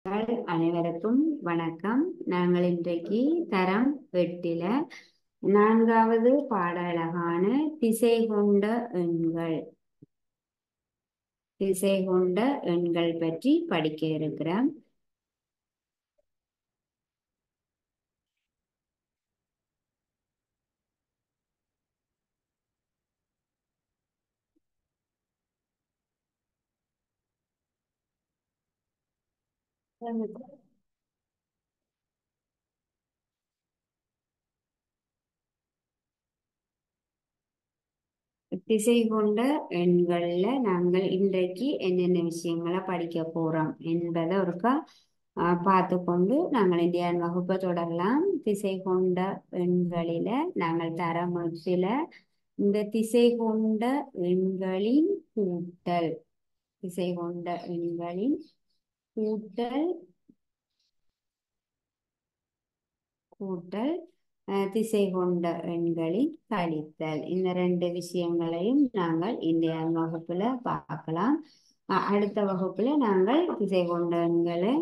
அனைவருக்கும் வணக்கம். நாங்கள் இன்றைக்கு தரம் 8ல 4வது பாடலகான திசை கொண்ட எண்கள் பற்றி படிக்க இருக்கிறோம். திசை கொண்ட எண்கள்ல நாங்கள் இன்றைக்கு என்னென்ன விஷயங்களை படிக்க போறோம் என்பதை ஒருக்கா பார்த்து கொண்டு நாங்கள் இந்திய வகுப்பை தொடரலாம். திசை கொண்ட எண்களில நாங்கள் தரம் 8ல இந்த திசை கொண்ட எண்களின் கூட்டல் திசை கொண்ட எண்களின் கூட்டல் கூட்டல் திசை கொண்ட எண்களின் கழித்தல், இந்த ரெண்டு விஷயங்களையும் நாங்கள் இந்த வகுப்புல பார்க்கலாம். அடுத்த வகுப்புல நாங்கள் திசை கொண்ட எண்களை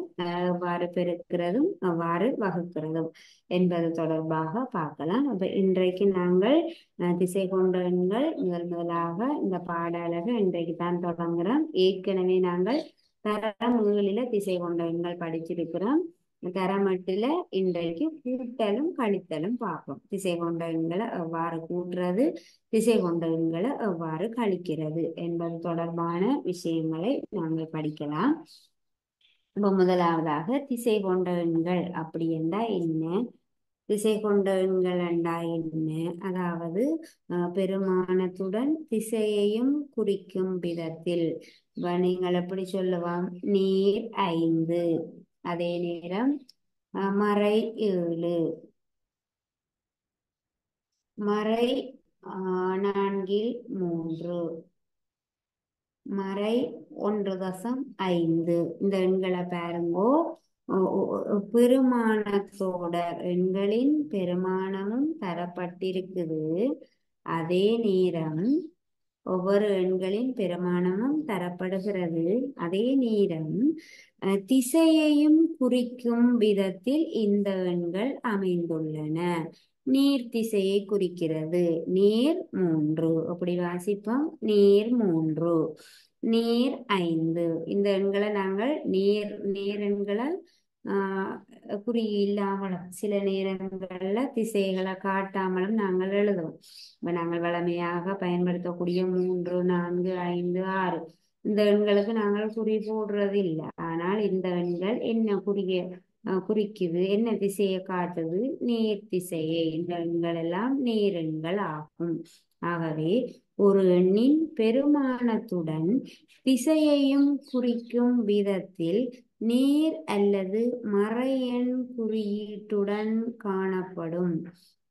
எவ்வாறு பெருக்கிறதும் எவ்வாறு வகுக்கிறதும் என்பது தொடர்பாக பார்க்கலாம். அப்ப இன்றைக்கு நாங்கள் திசை கொண்ட எண்கள் முதலாக இந்த பாடலக இன்றைக்கு தான் தொடங்குகிறோம். ஏற்கனவே நாங்கள் தரம் 7ல திசை கொண்ட எண்கள் படிச்சிருக்கிறோம். தரம் 8ல இன்றைக்கு கூட்டலும் கழித்தலும் பார்ப்போம். திசை கொண்ட எண்களை எவ்வாறு கூட்டுறது, திசை கொண்ட எண்களை எவ்வாறு கழிக்கிறது என்பது தொடர்பான விஷயங்களை நாங்கள் படிக்கலாம். இப்போ முதலாவதாக திசை கொண்ட எண்கள் அப்படி என்றா என்ன, திசை கொண்ட எண்கள் என்றா என்ன, அதாவது பெருமானத்துடன் திசையையும் குறிக்கும் விதத்தில் நீங்கள் எப்படி சொல்லுவாம், நீர் 5, அதே நேரம் மறை 7, மறை 4/3, மறை 1.5, இந்த எண்களை பாருங்கோ. பெருமானத்தோட எண்களின் பெருமானமும் தரப்பட்டிருக்குது. அதே நேரம் ஒவ்வொரு எண்களின் பெருமானமும் தரப்படுகிறது. அதே நேரம் திசையையும் குறிக்கும் விதத்தில் இந்த எண்கள் அமைந்துள்ளன. நீர் திசையை குறிக்கிறது, நீர் 3, அப்படி வாசிப்போம். நீர் 3, நீர் 5, இந்த எண்களை நாங்கள் நேர் எண்களை குறி இல்லாமலும் சில நேரங்கள்ல திசைகளை காட்டாமலும் நாங்கள் எழுதுவோம். இப்ப நாங்கள் வழமையாக பயன்படுத்தக்கூடிய 3, 4, 5, 6 இந்த எண்களுக்கு நாங்கள் குறி போடுறது இல்லை. ஆனால் இந்த எண்கள் என்ன குறிக்குது, என்ன திசையை காட்டுது, நேர் திசையை. இந்த எண்கள் எல்லாம் நேர் எண்கள் ஆகும். ஆகவே ஒரு எண்ணின் பெருமானத்துடன் திசையையும் குறிக்கும் விதத்தில் நேர் அல்லது மறையெண் குறியீட்டுடன் காணப்படும்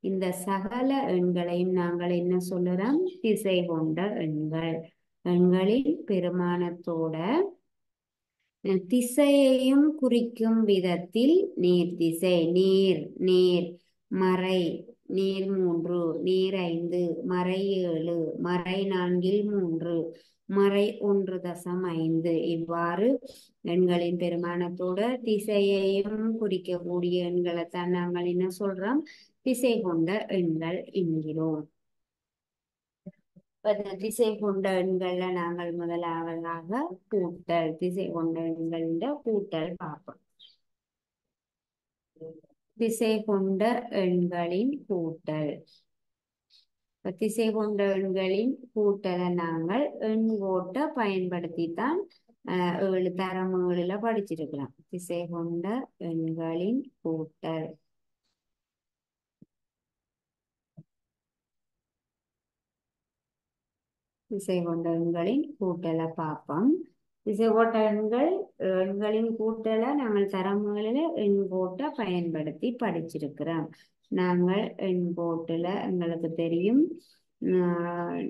இந்த சகல எண்களையும் நாங்கள் என்ன சொல்லுறோம், திசை கொண்ட எண்கள். எண்களின் பெருமானத்தோட திசையையும் குறிக்கும் விதத்தில் நேர்திசை, நேர், மறை, நேர் 3, நேர் 5, மறை 7, மறை 4/3, மறை 1.5, இவ்வாறு எண்களின் பெருமானத்தோட திசையையும் குறிக்கக்கூடிய எண்களைத்தான் நாங்கள் என்ன சொல்றோம், திசை கொண்ட எண்கள் என்கிறோம். திசை கொண்ட எண்கள்ல நாங்கள் முதலாவதாக கூட்டல், திசை கொண்ட எண்களின் கூட்டல் பார்ப்போம். திசை கொண்ட எண்களின் கூட்டல். திசை கொண்ட எண்களின் கூட்டலை நாங்கள் எண் ஓட்ட பயன்படுத்தித்தான் 7 தரம் 7ல படிச்சிருக்கலாம். திசை கொண்ட எண்களின் கூட்டல். திசை கொண்ட எண்களின் கூட்டலை பார்ப்போம். திசை கொண்ட எண்களின் கூட்டலை நாங்கள் தரங்களில் எண் போட்ட பயன்படுத்தி படிச்சிருக்கிறோம். நாங்கள் எண் போட்டுல எங்களுக்கு தெரியும்,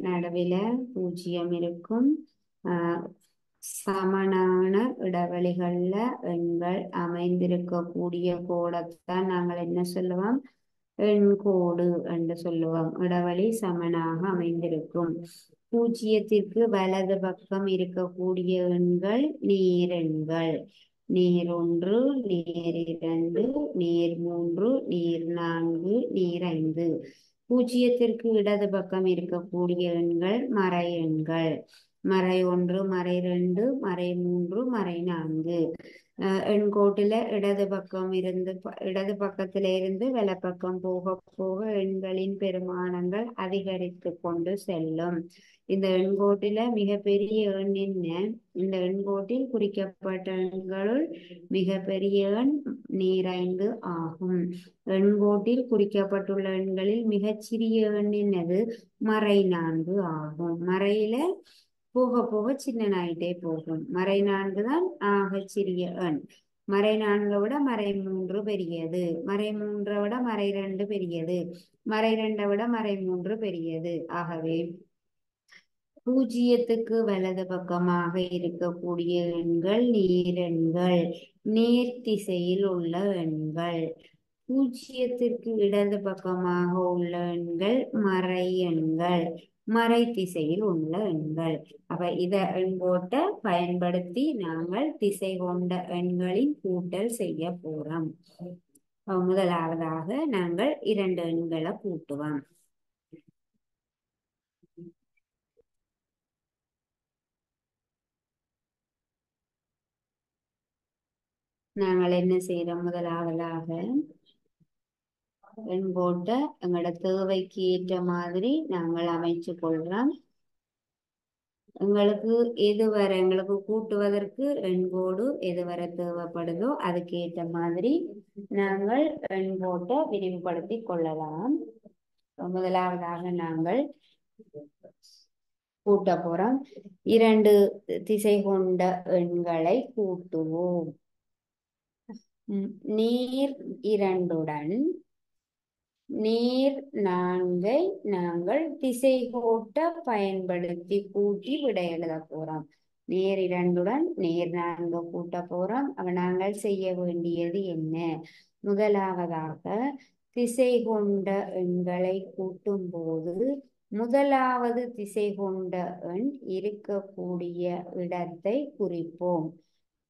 நடுவில் 0 இருக்கும். சமனான இடைவெளிகள்ல எண்கள் அமைந்திருக்கக்கூடிய கோடத்தான் நாங்கள் என்ன சொல்லுவோம், எண்கோடு என்று சொல்லுவோம். இடைவெளி சமனாக அமைந்திருக்கும். 0த்திற்கு வலது பக்கம் இருக்கக்கூடிய எண்கள் நேரெண்கள். நேர் 1, நேர் 2, நேர் 3, நேர் 4, நேர் 5. பூஜ்ஜியத்திற்கு இடது பக்கம் இருக்கக்கூடிய எண்கள் மறை எண்கள். மறை 1, மறை 2, மறை 3, மறை 4. எண்கோட்டில இடது பக்கம் இருந்து இடது பக்கத்தில இருந்து வலப்பக்கம் போக போக எண்களின் பெருமானங்கள் அதிகரித்து கொண்டு செல்லும். இந்த எண்கோட்டில மிகப்பெரிய எண் என்ன? இந்த எண்கோட்டில் குறிக்கப்பட்ட எண்களுள் மிகப்பெரிய எண் நேர் 5 ஆகும். எண்கோட்டில் குறிக்கப்பட்டுள்ள எண்களில் மிகச்சிறிய எண் என்னது? மறை 4 ஆகும். மறையில போக போக சின்னனாயிட்டே போகும். மறை 4 தான் சிறிய எண். மறை 4 விட மறை 3 பெரியது. மறை 3 விட மறை 2 பெரியது. மறை 2 விட மறை 3 பெரியது. ஆகவே பூஜ்ஜியத்துக்கு வலது பக்கமாக இருக்கக்கூடிய எண்கள் நேரெண்கள், நேர் திசையில் உள்ள எண்கள். பூஜ்ஜியத்திற்கு இடது பக்கமாக உள்ள எண்கள் மறை எண்கள், மறை திசையில் உள்ள எண்கள். அப்ப இத எண்கோட்டை பயன்படுத்தி நாங்கள் திசை கொண்ட எண்களின் கூட்டல் செய்ய போறோம். முதலாவதாக நாங்கள் 2 எண்களை கூட்டுவோம். நாங்கள் என்ன செய்யறோம்? முதலாவதாக எண்கோட்டை எங்களோட தேவைக்கு ஏற்ற மாதிரி நாங்கள் அமைச்சு கொள்றோம். எங்களுக்கு எங்களுக்கு கூட்டுவதற்கு எண்கோடு எதுவரை தேவைப்படுதோ அதுக்கு ஏற்ற மாதிரி நாங்கள் எண்கோட்டை விரிவுபடுத்தி கொள்ளலாம். முதலாவதாக நாங்கள் கூட்ட போறோம். 2 திசை கொண்ட எண்களை கூட்டுவோம். நேர் 2உடன் நேர் 4ஐ நாங்கள் திசை கோட்டை பயன்படுத்தி கூட்டி விடை எழுத போறோம். நேர் 2உடன் நேர் 4 கூட்ட போறோம். நாங்கள் செய்ய வேண்டியது என்ன? முதலாவதாக திசை கொண்ட எண்களை கூட்டும் போது முதலாவது திசை கொண்ட எண் இருக்கக்கூடிய இடத்தை குறிப்போம்.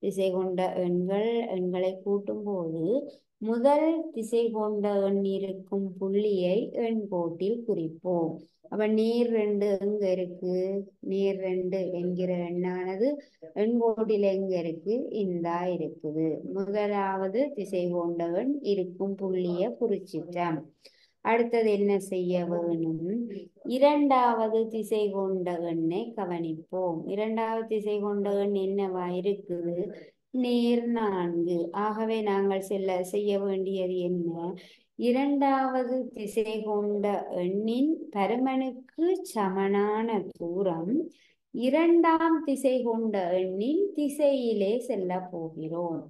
திசை கொண்ட எண்களை கூட்டும் போது முதல் திசை கொண்ட எண் இருக்கும் புள்ளியை எண்கோட்டில் குறிப்போம். அப்ப நேர் 2 எங்க இருக்கு? நேர் 2 என்கிற எண்ணானது எண்கோட்டில் எங்க இருக்கு? இந்தா இருக்குது. முதலாவது திசை கொண்ட எண் இருக்கும் புள்ளிய குறிச்சிட்டோம். அடுத்தது என்ன செய்ய வேணும்? 2வது திசை கொண்ட எண்ணை கவனிப்போம். 2வது திசை கொண்ட எண் என்னவா இருக்குது? நேர் 4. ஆகவே நாங்கள் செய்ய வேண்டியது என்ன? 2வது திசை கொண்ட எண்ணின் பருமனுக்கு சமனான தூரம் 2ஆம் திசை கொண்ட எண்ணின் திசையிலே செல்ல போகிறோம்.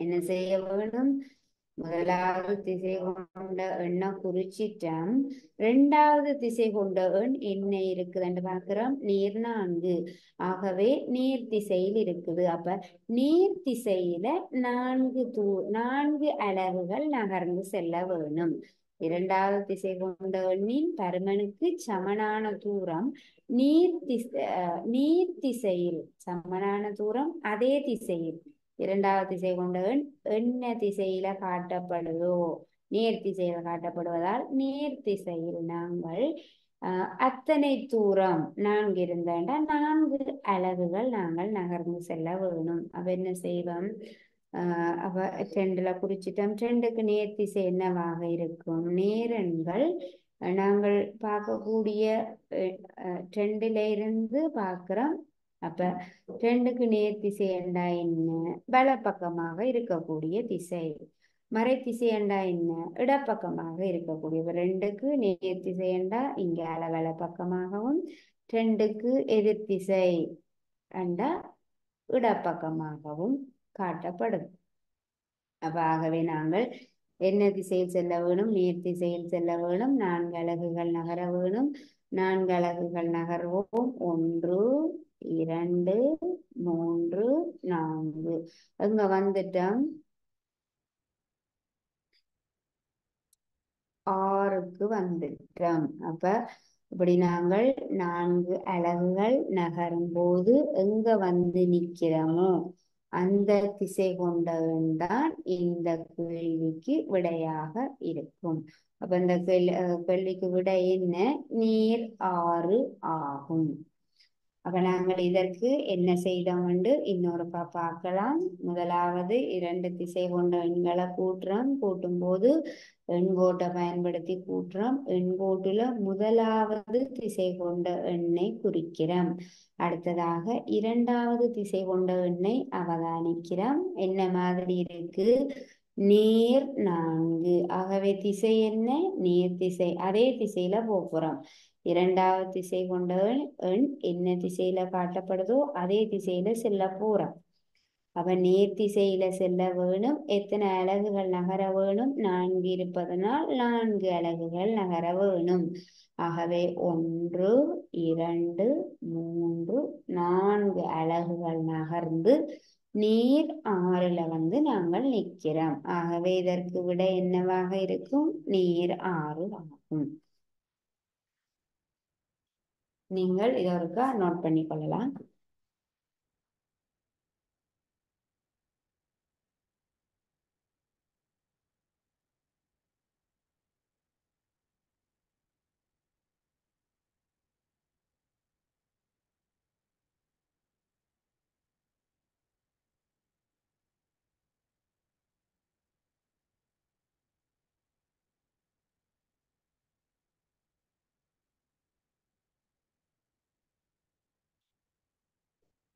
என்ன செய்ய வேண்டும்? முதலாவது திசை கொண்ட எண்ணை குறிச்சிட்டோம். 2வது திசை கொண்ட எண் என்ன இருக்குதுன்னு பார்க்கிறோம். நேர் 4. ஆகவே நேர் திசையில் இருக்குது. அப்ப நேர் திசையில 4 அலகுகள் நகர்ந்து செல்ல வேணும். 2வது திசை கொண்ட எண்ணின் பருமனுக்கு சமனான தூரம் நீர் திசையில் சமனான தூரம் அதே திசையில் 2வது திசை கொண்ட எண் என்ன திசையில காட்டப்படுதோ நேர் திசையில காட்டப்படுவதால் நேர் திசையில் நாங்கள் அத்தனை தூரம் 4 இருந்தாண்டா 4 அலகுகள் நாங்கள் நகர்ந்து செல்ல வேணும். அப்ப என்ன செய்வோம்? அப்ப 2ல குறிச்சிட்டோம். 2க்கு நேர் திசை என்னவாக இருக்கும்? நேரெண்கள் நாங்கள் பார்க்கக்கூடிய 2ல இருந்து பார்க்கிறோம். அப்ப 2க்கு நேர் திசை என்றா என்ன? வலப்பக்கமாக இருக்கக்கூடிய திசை. மறை திசை என்றா என்ன? இடப்பக்கமாக இருக்கக்கூடிய. 2க்கு நேர் திசை என்றா இங்க வலப்பக்கமாகவும் 2க்கு எதிர் திசை என்றா இடப்பக்கமாகவும் காட்டப்படும். ஆகவே நாங்கள் என்ன திசையில் செல்ல வேணும்? நேர் திசையில் செல்ல வேணும். 4 அலகுகள் நகர வேணும். 4 அலகுகள் நகர்வோம். 1 2 3 4 அங்க வந்துட்டோம். 6க்கு வந்துட்டோம். அப்ப இப்படி நாங்கள் 4 அலகுகள் நகரும் போது எங்க வந்து நிக்கிறோமோ அந்த திசை கொண்ட எண் தான் இந்த கேள்விக்கு விடையாக இருக்கும். அப்ப இந்த கேள்விக்கு விடை என்ன? நீர் ஆறு ஆகும். அப்ப நாங்கள் இதற்கு என்ன செய்தோம் என்று இன்னொருக்கா பார்க்கலாம். முதலாவது இரண்டு திசை கொண்ட எண்களை கூட்டுறோம். கூட்டும் போது எண்கோட்டை பயன்படுத்தி கூட்டுறோம். எண்கோட்டுல முதலாவது திசை கொண்ட எண்ணை குறிக்கிறோம். அடுத்ததாக இரண்டாவது திசை கொண்ட எண்ணை அவதானிக்கிறோம். என்ன மாதிரி இருக்கு? நேர் 4. ஆகவே திசை என்ன? நேர் திசை. அதே திசையில போகிறோம். இரண்டாவது திசை கொண்ட எண் என்ன திசையில காட்டப்படுதோ அதே திசையில செல்ல போறோம். அப்ப நேர் திசையில செல்ல வேணும். எத்தனை அலகுகள் நகர வேணும்? 4 இருப்பதனால் 4 அலகுகள் நகர வேணும். ஆகவே 1 2 3 4 அலகுகள் நகர்ந்து நீர் 6ல நாங்கள் நிற்கிறோம். ஆகவே இதற்கு விட என்னவாக இருக்கும்? நீர் 6 ஆகும். நீங்கள் இதற்கா நோட் பண்ணி கொள்ளலாம்.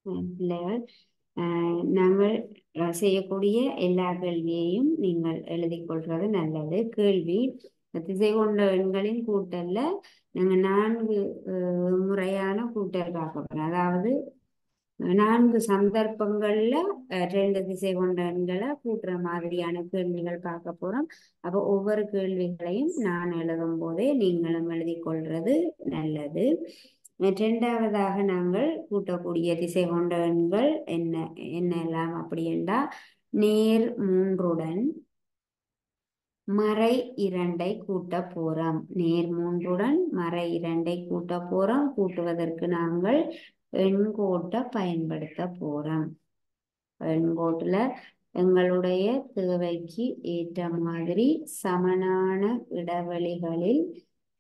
பிள்ளைகள், நாங்கள் செய்யக்கூடிய எல்லா கேள்வியையும் நீங்கள் எழுதி கொள்வது நல்லது. கேள்வி திசை கொண்ட எண்களின் கூட்டல்ல நாங்கள் 4 முறையான கூட்டல் பார்க்க போறோம். அதாவது 4 சந்தர்ப்பங்கள்ல 2 திசை கொண்ட எண்களை கூட்டுற மாதிரியான கேள்விகள் பார்க்க போறோம். அப்போ ஒவ்வொரு கேள்விகளையும் நான் எழுதும் போதே நீங்களும் எழுதி கொள்வது நல்லது. இரண்டாவதாக நாங்கள் கூட்டக்கூடிய திசை கொண்ட எண்கள் என்னெல்லாம் அப்படி என்றால், நேர் 3உடன் மறை 2ஐ கூட்ட போறோம். நேர் 3உடன் மறை 2ஐ கூட்ட போறோம். கூட்டுவதற்கு நாங்கள் எண்கோட்டை பயன்படுத்த போறோம். எண்கோட்டுல எங்களுடைய தேவைக்கு ஏற்ற மாதிரி சமனான இடைவெளிகளில்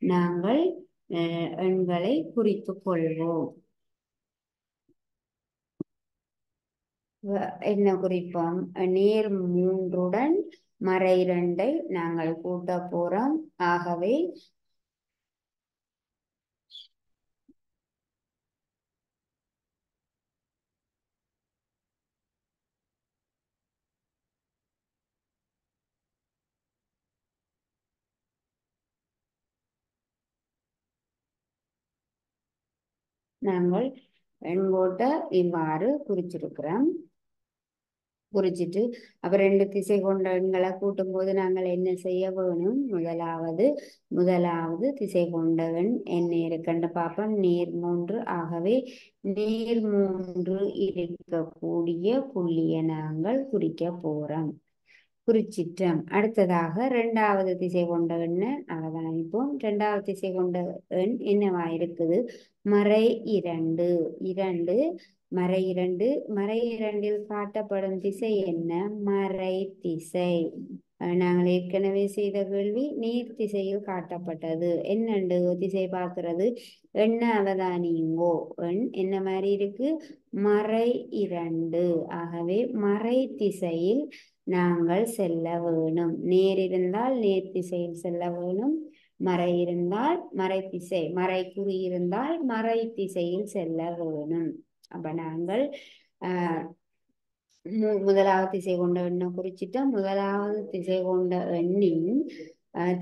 நாங்கள் எண்களை குறித்து கொள்வோம். என்ன குறிப்போம்? நேர் 3உடன் மறை 2ஐ நாங்கள் கூட்ட போறோம். ஆகவே நாங்கள் எண்கோட்டை இவ்வாறு குறிச்சிருக்கிறோம். குறிச்சிட்டு அப்ப 2 திசை கொண்ட எண்களை கூட்டும் போது நாங்கள் என்ன செய்ய வேணும்? முதலாவது திசை கொண்ட எண் என்ன இருக்குன்னு பார்ப்போம். நேர் 3. ஆகவே நேர் 3 இருக்கக்கூடிய புள்ளியை நாங்கள் குறிக்க போறோம். குறிச்சிட்டோம். அடுத்ததாக 2வது திசை கொண்ட எண்ணை அவதானிப்போம். 2வது திசை கொண்ட எண் என்னவா இருக்குது? மறை 2. மறை 2. மறை 2இல் காட்டப்படும் திசை என்ன? மறை திசை. நாங்கள் ஏற்கனவே செய்த கேள்வி நீர் திசையில் காட்டப்பட்டது. என்னண்டு திசை பார்க்கிறது? எண்ண அவதானியுங்கோ. எண் என்ன மாதிரி இருக்கு? மறை 2. ஆகவே மறை திசையில் நாங்கள் செல்ல வேணும். நேர் இருந்தால் நேர் திசையில் செல்ல வேணும். மறை இருந்தால் மறை திசை, மறை குறி இருந்தால் மறை திசையில் செல்ல வேணும். அப்ப நாங்கள் முதலாவது திசை கொண்ட எண்ணை குறிச்சிட்டோம். முதலாவது திசை கொண்ட எண்ணின்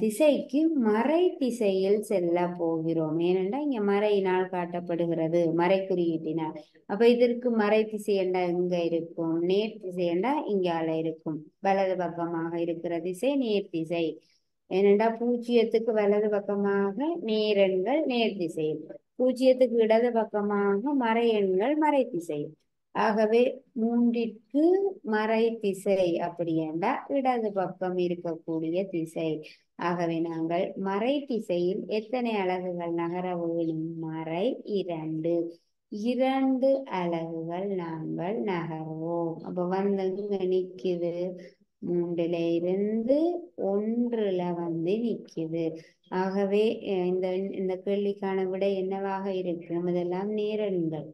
திசைக்கு மறை திசையில் செல்ல போகிறோம். ஏனென்றால் இங்க மறையினால் காட்டப்படுகிறது, மறை குறியீட்டினால். அப்ப இதற்கு மறை திசை என்றா எங்க இருக்கும்? நேர் திசை என்றா இங்கால இருக்கும். வலது பக்கமாக இருக்கிற திசை நேர் திசை. ஏனென்றால் 0க்கு வலது பக்கமாக நேர் எண்கள் நேர் திசையில், 0க்கு இடது பக்கமாக மறை எண்கள் மறை திசையில். ஆகவே 3ற்கு மறை திசை அப்படி என்றால் இடது பக்கம் இருக்கக்கூடிய திசை. ஆகவே நாங்கள் மறை திசையில் எத்தனை அலகுகள் நகர வேணும்? மறை 2. 2 அலகுகள் நாங்கள் நகர்வோம். அப்ப வந்து இங்க நிக்குது 3ல இருந்து 1ல வந்து நிக்குது. ஆகவே இந்த இந்த கேள்விக்கான விடை என்னவாக இருக்கும்? இதெல்லாம் நேரெண்கள்.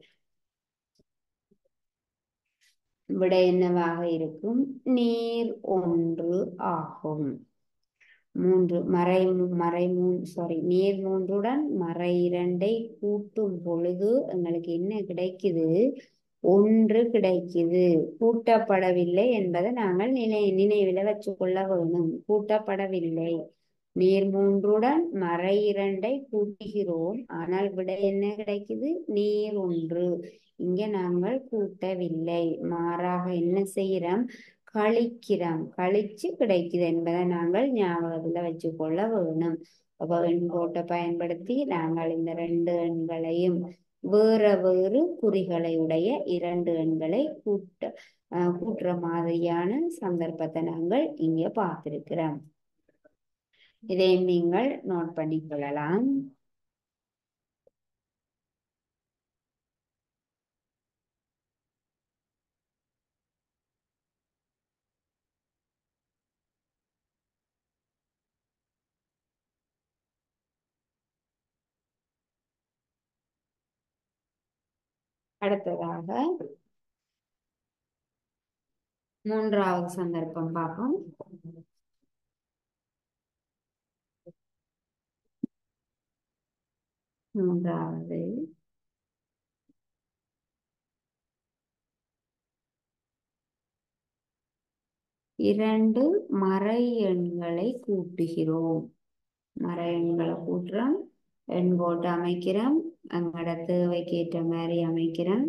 விடை என்னவாக இருக்கும்? நேர் 1 ஆகும். நேர் 3உடன் மறை 2ஐ கூட்டும் பொழுது எங்களுக்கு என்ன கிடைக்குது? 1 கிடைக்குது. கூட்டப்படவில்லை என்பதை நாங்கள் நினைவில் வச்சுக்கொள்ள வேணும். கூட்டப்படவில்லை. நேர் 3உடன் மறை 2ஐ கூட்டுகிறோம். ஆனால் விடை என்ன கிடைக்குது? நேர் 1. இங்க நாங்கள் கூட்டவில்லை, மாறாக என்ன செய்கிறோம்? கழிக்கிறோம். கழிச்சு கிடைக்குது என்பதை நாங்கள் ஞாபகத்துல வச்சுக்கொள்ள வேணும். அப்போ எண்கோட்டை பயன்படுத்தி நாங்கள் இந்த 2 எண்களையும் வேறு குறிகளை உடைய 2 எண்களை கூட்டுற மாதிரியான சந்தர்ப்பத்தை நாங்கள் இங்க பார்த்திருக்கிறோம். இதை நீங்கள் நோட் பண்ணிக் கொள்ளலாம். அடுத்ததாக 3வது சந்தர்ப்பம் பார்ப்போம். மூன்றாவது 2 மறை எண்களை கூட்டுகிறோம். மறை எண்களை கூட்டுறோம். எண் போட்டு அமைக்கிறோம். அங்கட தேவைக்கு ஏற்ற மாதிரி அமைக்கிறோம்.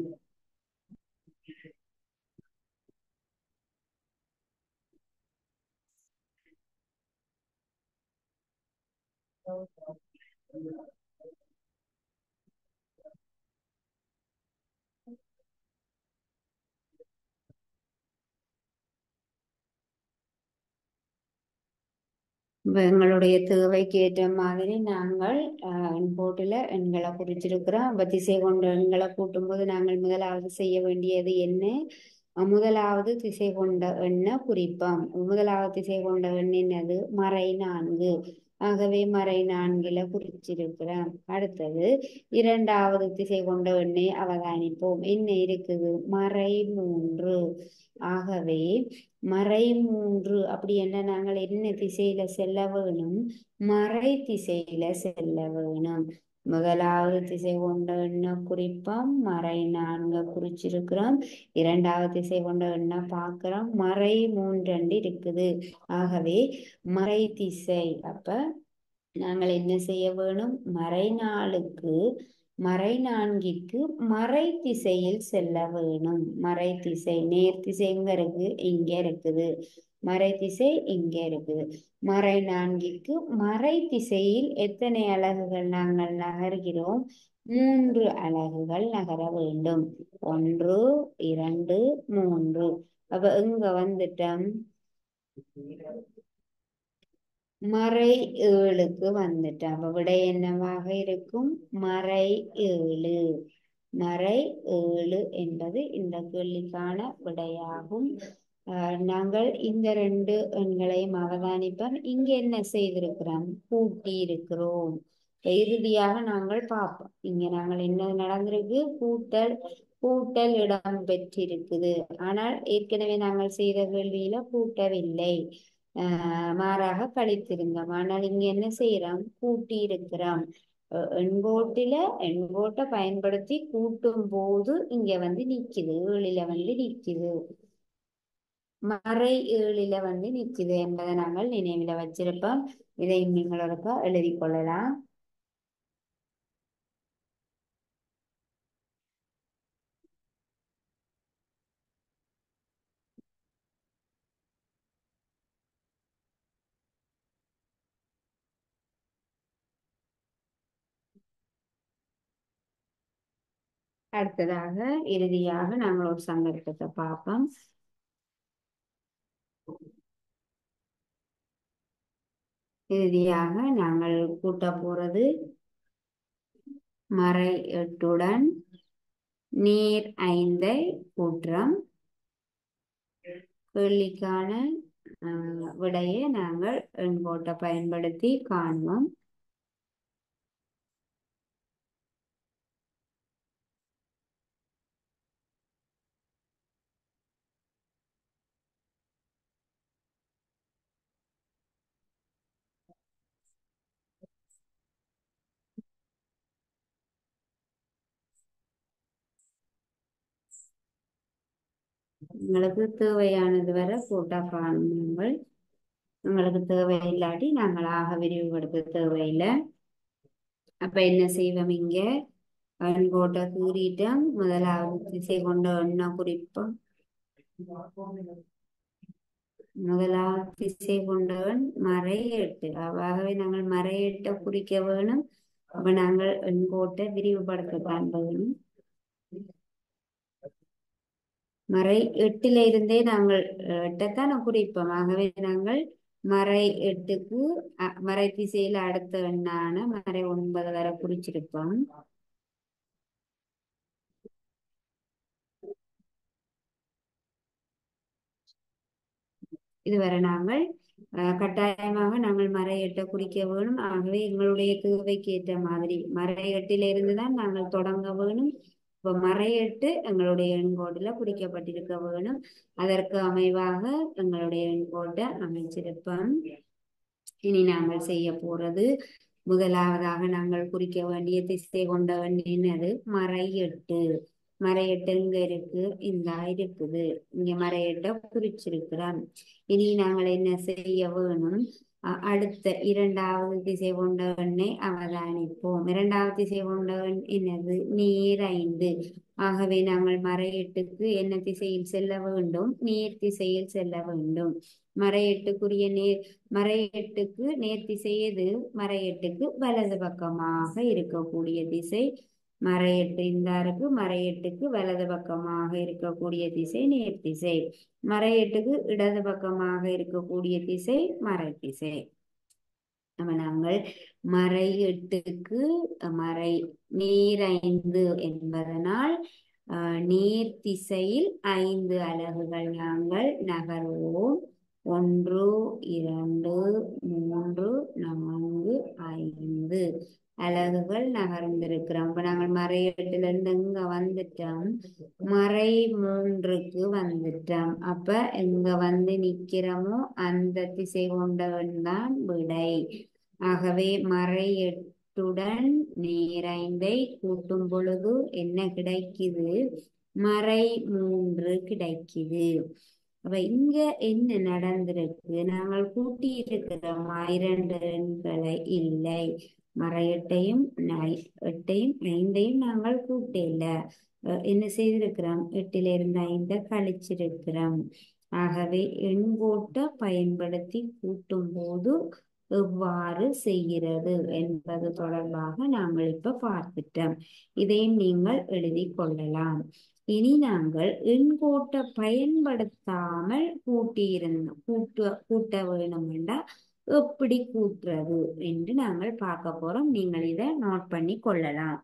எங்களுடைய தேவைக்கு ஏற்ற மாதிரி நாங்கள் போட்டுல எண்களை குறிச்சிருக்கிறோம். அப்ப திசை கொண்ட எண்களை கூட்டும்போது நாங்கள் முதலாவது செய்ய வேண்டியது என்ன? முதலாவது திசை கொண்ட எண்ணை குறிப்போம். முதலாவது திசை கொண்ட எண் என்னது? மறை 4. ஆகவே மறை 4ல குறிச்சிருக்கிறோம். அடுத்தது 2வது திசை கொண்ட எண்ணை அவதானிப்போம். என்ன இருக்குது? மறை 3. ஆகவே மறை 3 அப்படி என்ன நாங்கள் என்ன திசையில செல்ல வேணும்? மறை திசையில செல்ல வேணும். முதலாவது திசை கொண்ட எண்ணை குறிப்போம். மறை 4 குறிச்சிருக்கிறோம். 2வது திசை கொண்ட எண்ணை பார்க்கிறோம். மறை 3 இருக்குது. ஆகவே மறை திசை. அப்ப நாங்கள் என்ன செய்ய வேணும்? மறை 4க்கு மறை 4க்கு மறை திசையில் செல்ல வேணும். மறை திசை நேர் திசை எங்க இருக்கு? இங்க இருக்குது. மறை திசை இங்க இருக்குது. மறை 4க்கு மறை திசையில் எத்தனை அலகுகள் நாங்கள் நகர்கிறோம்? 3 அலகுகள் நகர வேண்டும். 1 2 3. அப்ப எங்க வந்துட்டோம்? மறை 7க்கு வந்துட்டோம். அப்ப விடை என்னவாக இருக்கும்? மறை 7. மறை 7 என்பது இந்த கேள்விக்கான விடையாகும். நாங்கள் இந்த 2 எண்களையும் அவதானிப்போம். இங்க என்ன செய்திருக்கிறோம்? கூட்டி இருக்கிறோம். இறுதியாக நாங்கள் பார்ப்போம். இங்க நாங்கள் என்ன நடந்திருக்கு? கூட்டல் இடம் பெற்றிருக்குது. ஆனால் ஏற்கனவே நாங்கள் செய்த கேள்வியில கூட்டவில்லை, மாறாக கழித்திருந்தோம். ஆனால் இங்க என்ன செய்யறோம்? கூட்டி இருக்கிறோம். எண்கோட்டை பயன்படுத்தி கூட்டும் போது இங்க வந்து நிக்குது. 7ல வந்து நிக்குது. மறை 7ல வந்து நிக்குது என்பதை நாங்கள் நினைவில் வச்சிருப்போம். இதை நீங்களோட எழுதி கொள்ளலாம். அடுத்ததாக இறுதியாக நாங்கள் ஒரு சந்தர்ப்பத்தை பார்ப்போம். இறுதியாக நாங்கள் கூட்ட போறது மறை 8உடன் நீர் 5 கூற்றம். கேள்விக்கான விடையை நாங்கள் எண்கோட்டை பயன்படுத்தி காண்போம். உங்களுக்கு தேவையானது வரை கூட்டா காணுங்கள். உங்களுக்கு தேவையில்லாட்டி நாங்கள் ஆக விரிவுபடுத்த தேவையில்லை. அப்ப என்ன செய்வோம்? இங்க எண்கோட்டை கூறிட்டோம். முதலாவது திசை கொண்ட எண்ண குறிப்போம். முதலாவது திசை கொண்டவன் மறை 8. ஆகவே நாங்கள் மறை 8 குறிக்க வேணும். அப்ப நாங்கள் எண்கோட்டை விரிவுபடுத்தத்தான் வேணும். மறை 8ல இருந்தே நாங்கள் 8த்தான் குறிப்போம். ஆகவே நாங்கள் மறை 8க்கு மறை திசையில அடுத்த எண்ணான மறை 9 வரை குறிச்சிருப்போம். இதுவரை நாங்கள் கட்டாயமாக நாங்கள் மறை 8 குறிக்க வேணும். ஆகவே எங்களுடைய தேவைக்கு ஏற்ற மாதிரி மறை 8ல இருந்துதான் நாங்கள் தொடங்க வேணும். இப்ப மறை 8 எங்களுடைய எண்கோட்டில் குறிக்கப்பட்டிருக்க வேணும். அதற்கு அமைவாக எங்களுடைய எண்கோட்டை அமைச்சிருப்போம். இனி நாங்கள் செய்ய போறது, முதலாவதாக நாங்கள் குறிக்க வேண்டிய திசை கொண்ட என்னது? மறை 8. மறை 8 எங்க இருக்கு? இந்த இருக்குது. இங்க மறை 8 குறிச்சிருக்கிறோம். இனி நாங்கள் என்ன செய்ய வேணும்? அடுத்த இரண்டாவது திசை கொண்ட எண்ணை அவதானிப்போம். இரண்டாவது திசை கொண்ட எண் என்னது? நீர் 5. ஆகவே நாங்கள் மறை 8க்கு என்ன திசையில் செல்ல வேண்டும்? நீர் திசையில் செல்ல வேண்டும். மறை 8க்குரிய மறை 8க்கு நேர் திசை எது? மறை 8க்கு வலது பக்கமாக இருக்கக்கூடிய திசை மறை 8. இந்த இருக்கு. மறை 8க்கு வலது பக்கமாக இருக்கக்கூடிய திசை நேர் திசை. மறை 8க்கு இடது பக்கமாக இருக்கக்கூடிய திசை மறை திசை. நம்ம நாங்கள் மறை 8க்கு மறை நீர் 5 என்பதனால் நீர் திசையில் 5 அலகுகள் நாங்கள் நகர்வோம். 1 2 3 4 5 அலகுகள் நகர்ந்திருக்கிறோம். இப்ப நாங்கள் மறை 8ல இருந்து இங்க வந்துட்டோம். மறை 3க்கு வந்துட்டோம். அப்ப எங்க வந்து நிக்கிறோமோ அந்த திசை கொண்டவன் தான் விடை. ஆகவே மறை 8உடன் நீர் 5 கூட்டும் பொழுது என்ன கிடைக்குது? மறை 3 கிடைக்குது. அப்ப இங்க என்ன நடந்திருக்கு? நாங்கள் கூட்டி இருக்கிறோம் 2 எண்களை இல்லை. மறை 8ஐயும் 5ஐயும் நாங்கள் கூட்டல. என்ன செய்திருக்கிறோம்? 8ல இருந்து 5 கழிச்சிருக்கிறோம். ஆகவே எண்கோட்டை பயன்படுத்தி கூட்டும் போது எவ்வாறு செய்கிறது என்பது தொடர்பாக நாங்கள் இப்ப பார்த்துட்டோம். இதையும் நீங்கள் எழுதி கொள்ளலாம். இனி நாங்கள் எண்கோட்டை பயன்படுத்தாமல் கூட்ட வேணும் என்றால் எப்படி கூட்டுறது என்று நாங்கள் பார்க்க போறோம். நீங்கள் இதை நோட் பண்ணி கொள்ளலாம்.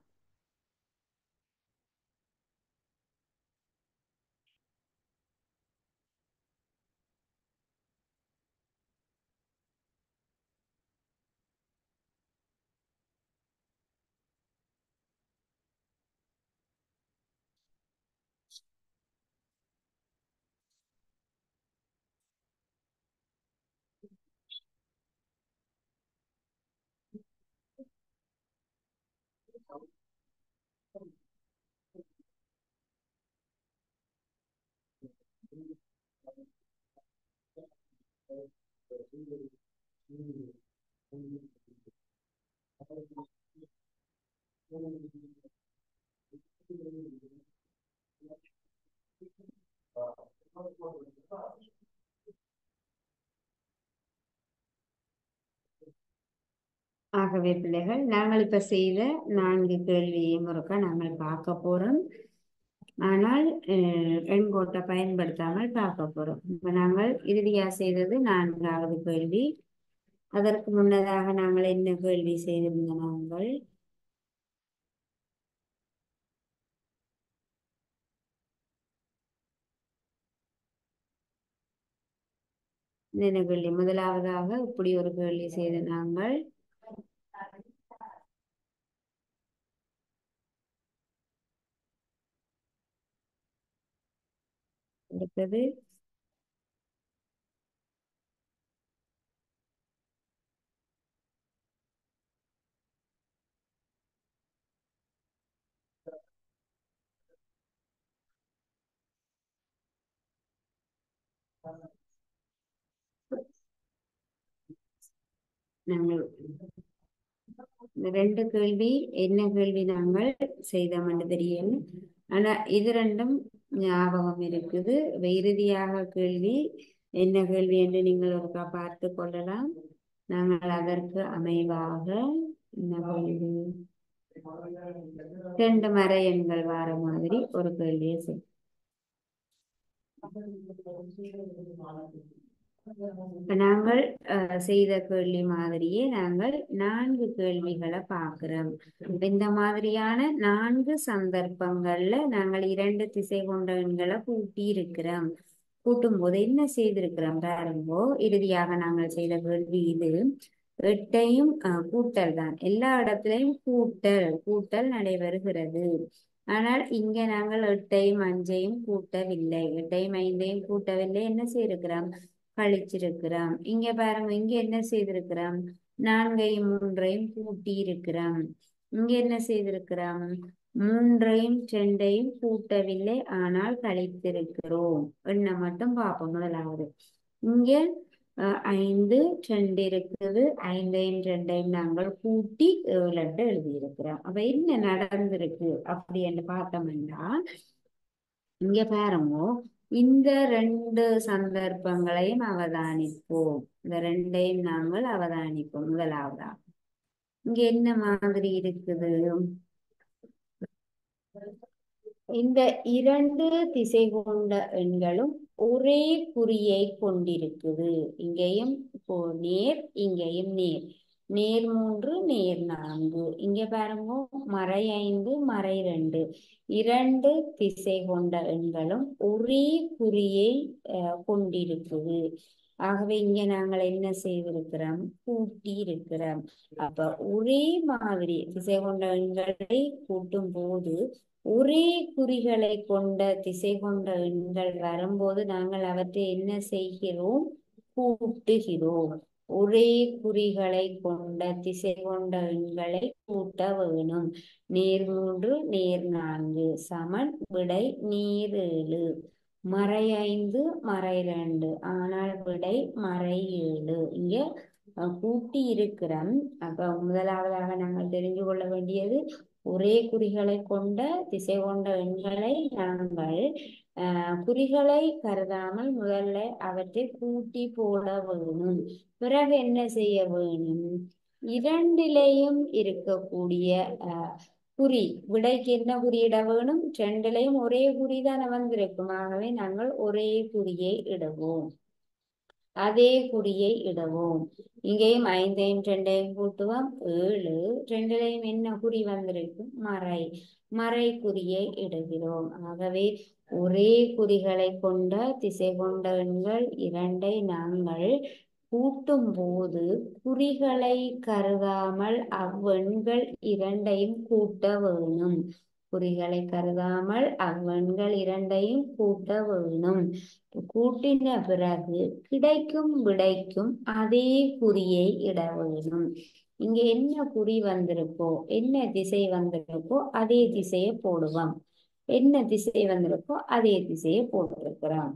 ஆகவே பிள்ளைகள், நாங்கள் இப்ப செய்த 4 கேள்வியையும் ஒருக்கா நாங்கள் பார்க்க போறோம். ஆனால் எண்கோட்டை பயன்படுத்தாமல் பார்க்க போறோம். இப்ப நாங்கள் இறுதியா செய்தது 4வது கேள்வி. அதற்கு முன்னதாக நாங்கள் என்ன கேள்வி செய்திருந்த? நாங்கள் என்ன கேள்வி? முதலாவதாக இப்படி ஒரு கேள்வி செய்த நாங்கள் அடுத்தது நாங்கள் இந்த ரெண்டு கேள்வி என்ன கேள்வி நாங்கள் செய்தோம் என்று தெரியல. ஆனா இது ரெண்டும் ஞாபகம் இருக்குது. இறுதியாக கேள்வி என்ன கேள்வி என்று நீங்கள் ஒருக்கா பார்த்து கொள்ளலாம். நாங்கள் அதற்கு அமைவாக என்ன கேள்வி, ரெண்டு மறை எண்கள் வார மாதிரி ஒரு கேள்வியை செய்வோம். இப்ப நாங்கள் செய்த கேள்வி மாதிரியே நாங்கள் 4 கேள்விகளை பார்க்கிறோம். இந்த மாதிரியான 4 சந்தர்ப்பங்கள்ல நாங்கள் 2 திசை கொண்ட எண்களை கூட்டி இருக்கிறோம். கூட்டும் போது என்ன செய்திருக்கிறோம் பாருங்கோ. இறுதியாக நாங்கள் செய்த கேள்வி இது. எட்டையும் கூட்டல் தான், எல்லா இடத்திலையும் கூட்டல் கூட்டல் நடைபெறுகிறது. ஆனால் இங்க நாங்கள் எட்டையும் அஞ்சையும் கூட்டவில்லை, எட்டையும் ஐந்தையும் கூட்டவில்லை. என்ன செய்திருக்கிறோம்? கழிச்சிருக்கிறோம். இங்க பாருங்க, இங்க என்ன செய்திருக்கிறோம்? 4ஐயும் 3ஐயும் கூட்டி இருக்கிறோம். இங்க என்ன செய்திருக்கிறோம்? 3ஐயும் 2ஐயும் கூட்டவில்லை, ஆனால் கழித்திருக்கிறோம். என்ன மட்டும் பார்ப்போம். முதலாவது இங்க 5 2 இருக்குது. 5ஐயும் 2ஐயும் நாங்கள் கூட்டி 7 எழுதியிருக்கிறோம். அப்ப என்ன நடந்திருக்கு அப்படி என்று பார்த்தோம்னா, இங்க பாருங்க, இந்த 2 சந்தர்ப்பங்களையும் அவதானிப்போம். இந்த ரெண்டையும் நாங்கள் அவதானிப்போம். முதலாவதா இங்க என்ன மாதிரி இருக்குது? இந்த 2 திசை கொண்ட எண்களும் ஒரே குறியை கொண்டிருக்குது. இங்கேயும் நேர், இங்கேயும் நேர். நேர் 3 நேர் 4. இங்க பாருங்க, மறை 5 மறை 2. 2 திசை கொண்ட எண்களும் ஒரே குறியை கொண்டிருக்குது. ஆகவே இங்க நாங்கள் என்ன செய்திருக்கிறோம்? கூட்டி இருக்கிறோம். அப்ப ஒரே மாதிரி திசை கொண்ட எண்களை கூட்டும் போது ஒரே குறிகளை கொண்ட திசை கொண்ட எண்கள் வரும்போது நாங்கள் அவற்றை என்ன செய்கிறோம்? கூட்டுகிறோம். ஒரே குறிகளை கொண்ட திசை கொண்ட எண்களை கூட்ட வேணும். நேர் 3 நேர் 4 சமன் விடை நேர் 7. மறை 5 மறை 2, ஆனால் விடை மறை 7. இங்க கூட்டி இருக்கிறோம். அப்ப முதலாவதாக நாங்கள் தெரிந்து கொள்ள வேண்டியது, ஒரே குறிகளை கொண்ட திசை கொண்ட எண்களை நாங்கள் குறிகளை கருதாமல் முதல்ல அவற்றை கூட்டி போட வேணும். பிறகு என்ன செய்ய வேணும்? இரண்டிலையும் இருக்கக்கூடிய குறி, விடைக்கு என்ன குறியிட வேணும்? ரெண்டிலையும் ஒரே குறி தானே வந்திருக்கும். ஆகவே நாங்கள் ஒரே குறியை இடுவோம். அதே குறியை இடுவோம். இங்கேயும் 5ஐயும் 2ஐயும் கூட்டுவோம் 7. ரெண்டிலையும் என்ன குறி வந்திருக்கும்? மறை. மறை குறியை இடுகிறோம். ஆகவே ஒரே குறிகளை கொண்ட திசை கொண்ட எண்கள் 2ஐ நாங்கள் கூட்டும் போது குறிகளை கருதாமல் அவ்வெண்கள் 2ஐயும் கூட்ட வேணும். குறிகளை கருதாமல் அவ்வெண்கள் 2ஐயும் கூட்ட வேணும். கூட்டின பிறகு கிடைக்கும் விடைக்கும் அதே குறியை இட வேணும். இங்க என்ன குறி வந்திருக்கோ, என்ன திசை வந்திருக்கோ அதே திசையை போடுவோம். என்ன திசை வந்திருக்கோ அதே திசையை போட்டிருக்கிறோம்.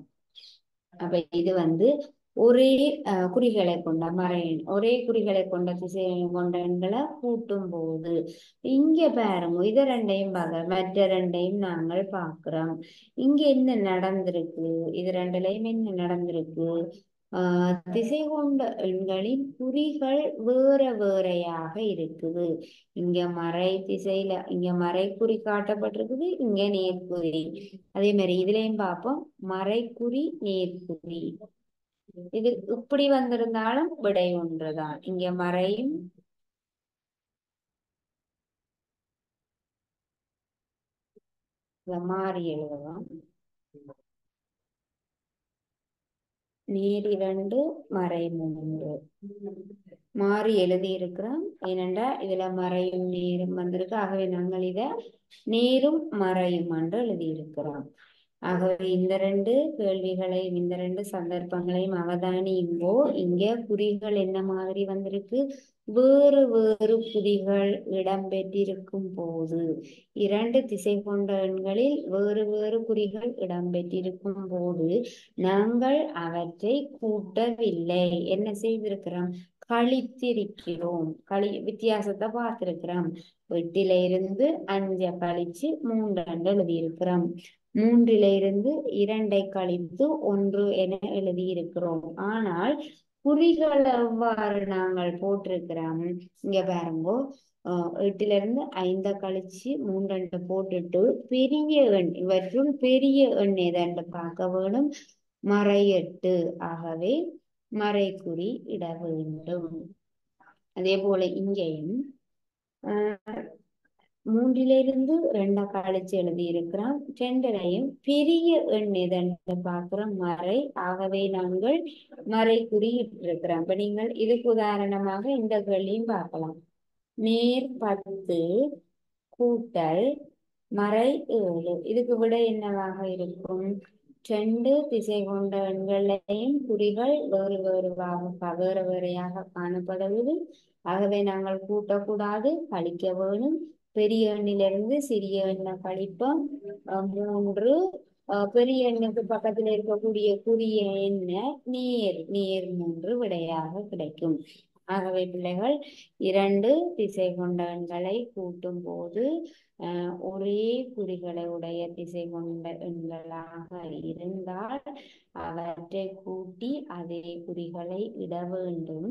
அப்ப இது ஒரே குறிகளை கொண்ட ஒரே குறிகளை கொண்ட திசை கொண்ட எண்களை கூட்டும் போது இங்க பாருங்க, இது ரெண்டையும் மற்ற ரெண்டையும் நாங்கள் பார்க்கிறோம். இங்க என்ன நடந்திருக்கு? இது ரெண்டுலையும் என்ன நடந்திருக்கு? திசை கொண்ட எண்களின் குறிகள் வேற வேறையாக இருக்குது. இங்க மறை திசையில இங்க மறைக்குறி காட்டப்பட்டிருக்குது, இங்க நேர்குறி. அதே மாதிரி இதுலயும் பார்ப்போம், மறைக்குறி நேர்குறி. இது இப்படி வந்திருந்தாலும் விடை ஒன்றுதான். இங்க மறையும் மாறி எழுதலாம். நேர் 2 மறை 3 மாறி எழுதி இருக்கிறோம். ஏனென்றா இதுல மறையும் நேரும் வந்திருக்கு. ஆகவே நாங்கள் இத நேரும் மறையும் என்று எழுதியிருக்கிறோம். ஆகவே இந்த ரெண்டு கேள்விகளையும் இந்த ரெண்டு சந்தர்ப்பங்களையும் அவதானியும்போ இங்க குறிகள் என்ன மாதிரி வந்திருக்கு, வேறு வேறு குறிகள் இடம்பெற்றிருக்கும் போது, இரண்டு திசை கொண்ட எண்களில் வேறு வேறு குறிகள் இடம்பெற்றிருக்கும் போது நாங்கள் அவற்றை கூட்டவில்லை, என்ன செய்திருக்கிறோம், கழித்திருக்கிறோம். வித்தியாசத்தை பார்த்திருக்கிறோம். 8 இருந்து 5 கழிச்சு 3 எழுதியிருக்கிறோம். 3 இருந்து 2 கழித்து 1 என எழுதியிருக்கிறோம். ஆனால் குறிகள் எவ்வாறு நாங்கள் போட்டிருக்கிறோம், இங்க பாருங்கோ. 8 இருந்து 5 கழிச்சு 3 போட்டுட்டு பெரிய எண், இவற்றுள் பெரிய எண் எதென்று பார்க்க வேணும், மறை 8. ஆகவே மறைக்குறி இட வேண்டும். அதே போல இங்கேயும் 3 இருந்து 2 கழிச்சு எழுதியிருக்கிறோம். 2 பெரிய எண் எதென்று பார்க்கிறோம், மறை. ஆகவே நாங்கள் மறைக்குறி இட்டிருக்கிறோம். இப்ப நீங்கள் இதுக்கு உதாரணமாக இந்த கேள்வியும் பார்க்கலாம். நேர் 10 கூட்டல் மறை 7, இதுக்கு விட என்னவாக இருக்கும், 2 திசை கொண்ட எண்களையும் குறிகள் வேறு வேறையாக காணப்படுவது. ஆகவே நாங்கள் கூட்டக்கூடாது, கழிக்க வேணும். பெரிய எண்ணிலிருந்து சிறிய எண்ணை கழிப்போம். 3 பெரிய எண்ணுக்கு பக்கத்தில் இருக்கக்கூடிய குறிய எண்ண நேர் 3 விடையாக கிடைக்கும். ஆகவே பிள்ளைகள், 2 திசை கொண்ட எண்களை கூட்டும் போது ஒரே குறிகளை உடைய திசை கொண்ட எண்களாக இருந்தால் அவற்றை கூட்டி அதே குறிகளை இட வேண்டும்.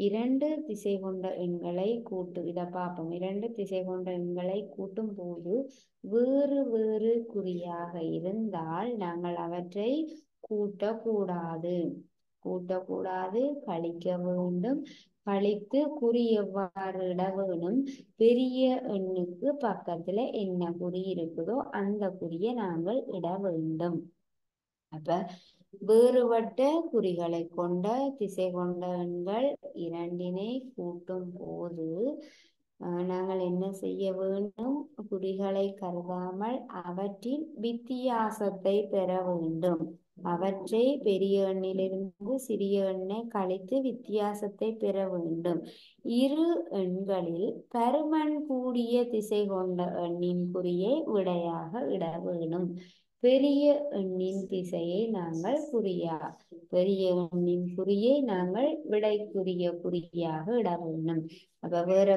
2 திசை கொண்ட எண்களை இதை பார்ப்போம். 2 திசை கொண்ட எண்களை கூட்டும் போது வேறு வேறு குறியாக இருந்தால் நாங்கள் அவற்றை கூட்டக்கூடாது, கழிக்க வேண்டும். கழித்து குறி எவ்வாறு இட வேணும், பெரிய எண்ணுக்கு பக்கத்துல என்ன குறி இருக்குதோ அந்த குறியை நாங்கள் இட வேண்டும். அப்ப வேறுபட்ட குறிகளை கொண்ட திசை கொண்ட எண்கள் 2 கூட்டும் போது நாங்கள் என்ன செய்ய வேண்டும், குறிகளை கருதாமல் அவற்றின் வித்தியாசத்தை பெற வேண்டும். அவற்றை பெரிய எண்ணிலிருந்து சிறிய எண்ணை கழித்து வித்தியாசத்தை பெற வேண்டும். இரு எண்களில் பருமன் கூடிய திசை கொண்ட எண்ணின் குறியை விடையாக இட வேணும். பெரிய எண்ணின் திசையை நாங்கள் பெரிய எண்ணின் குறியை நாங்கள் விடைக்குரிய குறியாக இட வேண்டும். அப்ப வேற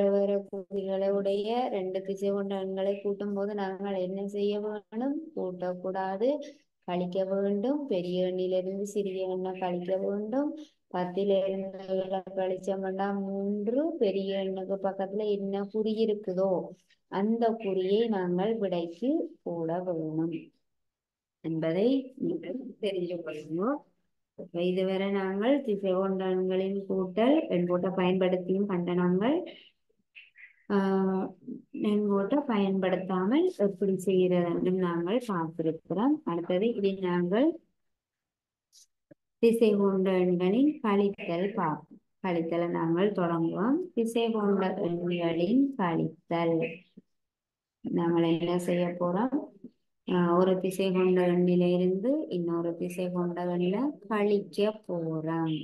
வேற குறிகளை உடைய 2 திசை கொண்ட எண்களை கூட்டும் போது நாங்கள் என்ன செய்ய வேண்டும், கூட்டக்கூடாது, கழிக்க வேண்டும். பெரிய எண்ணிலிருந்து சிறிய எண்ணை கழிக்க வேண்டும். 10 இருந்து கழிச்ச வேண்டாம் 3, பெரிய எண்ணுக்கு பக்கத்துல என்ன குறி இருக்குதோ அந்த குறியை நாங்கள் விடைக்கு போட வேணும் என்பதை நீங்கள் தெரிந்து கொள்ளணும். இதுவரை நாங்கள் திசை கொண்ட எண்களின் கூட்டல் எண்கோட்டை பயன்படுத்தியும் கண்ட நாங்கள் எண்கோட்டை பயன்படுத்தாமல் எப்படி செய்கிறது நாங்கள் பார்த்திருக்கிறோம். அடுத்தது இதை நாங்கள் திசை கொண்ட எண்களின் கழித்தல் பார்ப்போம். கழித்தலை நாங்கள் தொடங்குவோம். திசை கொண்ட எண்களின் கழித்தல் நாங்கள் என்ன செய்ய போறோம், ஒரு திசை கொண்ட எண்ணிலிருந்து இன்னொரு திசை கொண்ட எண்ணை கழிக்க போறோம்.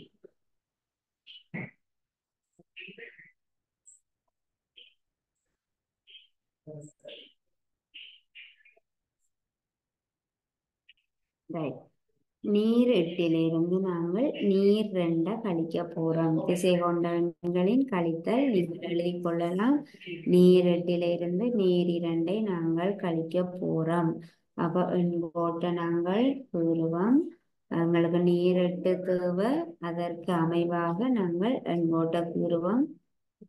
நீர் 8 நாங்கள் நீர் 2 கழிக்க போறோம். திசை கொண்ட எண்களின் கழித்தல் நீங்கள் எழுதி கொள்ளலாம். நீர் 8 நீர் 2 நாங்கள் கழிக்க போறோம். அப்ப எண்கோட்டை நாங்கள் கூறுவோம். எங்களுக்கு நீர் 8 தேவை, அதற்கு அமைவாக நாங்கள் எண்கோட்டை கூறுவோம்.